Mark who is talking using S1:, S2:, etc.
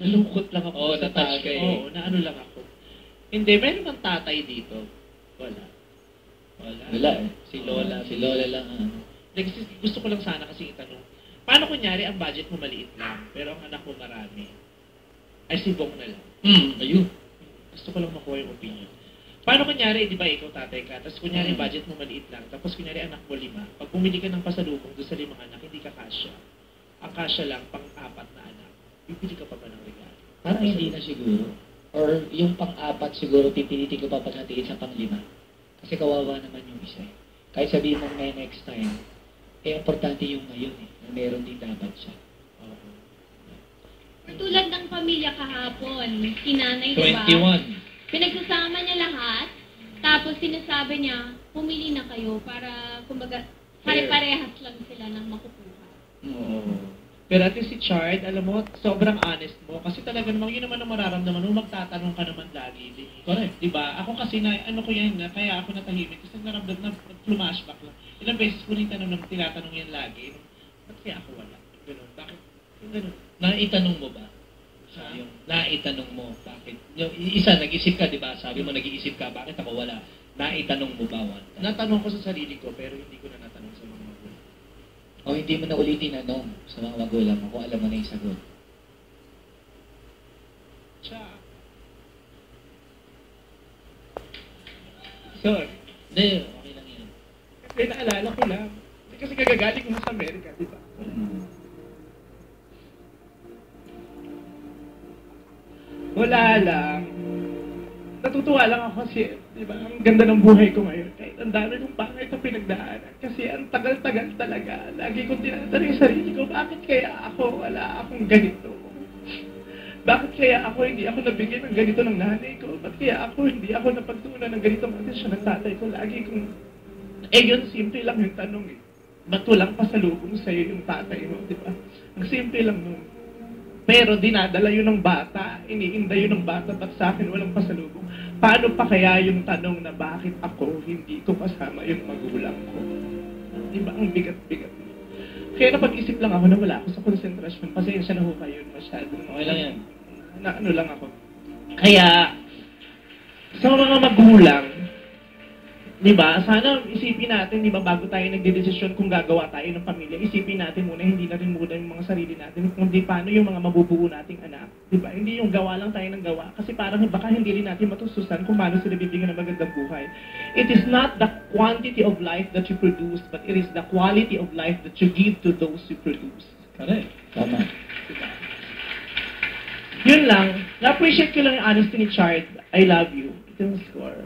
S1: Nalungkot lang ako
S2: Oo,
S1: sa
S2: na-touch
S1: tatay.
S2: ka eh.
S1: Oo, naano lang ako. Hindi, meron bang tatay dito? Wala.
S2: Wala eh. Si Lola lang.
S1: Like, gusto ko lang sana kasi itanong, paano kunyari ang budget mo maliit lang, pero ang anak mo marami? Ay, sibong na lang.
S2: Ayun.
S1: Gusto ko lang makuha yung opinion. Paano kunyari, di ba ikaw tatay ka, tapos kunyari
S2: Mm.
S1: budget mo maliit lang, tapos kunyari anak mo 5, pag bumili ka ng pasalubong doon sa 5 anak, hindi ka kasya. Ang kasya lang, pang-4 na anak. Bibili ka pa ba ng regalo?
S2: Parang hindi na siguro. Or yung pang-4 siguro, pipilitin ko pa paghatiin sa pang-5. Kasi kawawa naman yung isa eh. Kahit sabihin mo may next time, eh importante yung ngayon eh. Na meron din dapat siya.
S1: Oo.
S3: Tulad ng pamilya kahapon, si nanay, di ba?
S2: 21.
S3: Pinagsasama niya lahat, tapos sinasabi niya, pumili na kayo para, kumbaga, pare-parehas lang sila ng makukuha.
S2: Oo.
S1: Pero at least si Chard, alam mo, sobrang honest mo. Kasi talaga namang yun naman ang mararamdaman mo, magtatanong ka naman lagi.
S2: Correct.
S1: Diba? Ako kasi, ano ko yan, kaya ako natahimik. Kasi naramdam na flashback lang. Ilang beses ko rin tinatanong yan lagi. Ba't kaya ako wala? Ganun. Bakit? Yung ganun.
S2: Naitanong mo ba?
S1: Ha?
S2: Yung naitanong mo, bakit? Yung isa, nag-isip ka, di ba? Sabi mo, nag-iisip ka, bakit ako wala? Naitanong mo ba one time?
S1: Natanong ko sa sarili ko, pero hindi ko na natanong sa mga magulang.
S2: O hindi mo na ulit tinanong sa mga magulang mo kung alam mo na yung sagot?
S1: Siya. Sorry.
S2: Hindi, okay lang yan.
S1: Kasi naalala ko lang. Kasi kagagaling ko sa Amerika, di ba? Wala lang. Natutuwa lang ako kasi, di ba, ang ganda ng buhay ko ngayon. Kahit ang dami kong pangit na pinagdaanan. Kasi ang tagal-tagal talaga. Lagi kong tinatanong yung sarili ko, bakit kaya ako wala akong ganito? Bakit kaya ako hindi ako nabigyan ng ganito ng nanay ko? Bakit kaya ako hindi ako napagtuunan ng ganito ng atensyon ng tatay ko? Lagi kong... yun, simple lang yung tanong eh. Ba't walang pasalubong sa'yo yung tatay mo, di ba? Ang simple lang nun. Pero dinadala yun ng bata, iniinda yun ng bata, ba't sa akin walang pasalubong? Paano pa kaya yung tanong na bakit ako hindi ko kasama yung magulang ko? Di ba? Ang bigat-bigat. Kaya napag-isip lang ako na wala ako sa konsentrasyon. Pasensya na ho kayo masyado.
S2: Okay lang yan.
S1: Na ano lang ako. Kaya, sa mga magulang, di ba, sana isipin natin, di ba, bago tayo nagdedesisyon kung gagawa tayo ng pamilya, isipin natin muna, hindi na rin muna yung mga sarili natin, kundi paano yung mga mabubuo nating anak. Di ba? Hindi yung gawa lang tayo ng gawa. Kasi parang baka hindi rin natin matustusan kung paano sila bibigyan ng magandang buhay. It is not the quantity of life that you produce, but it is the quality of life that you give to those you produce.
S2: Correct. Tama.
S1: Diba? Yun lang. Na-appreciate ko lang yung honesty ni Chard. I love you. Ito yung score.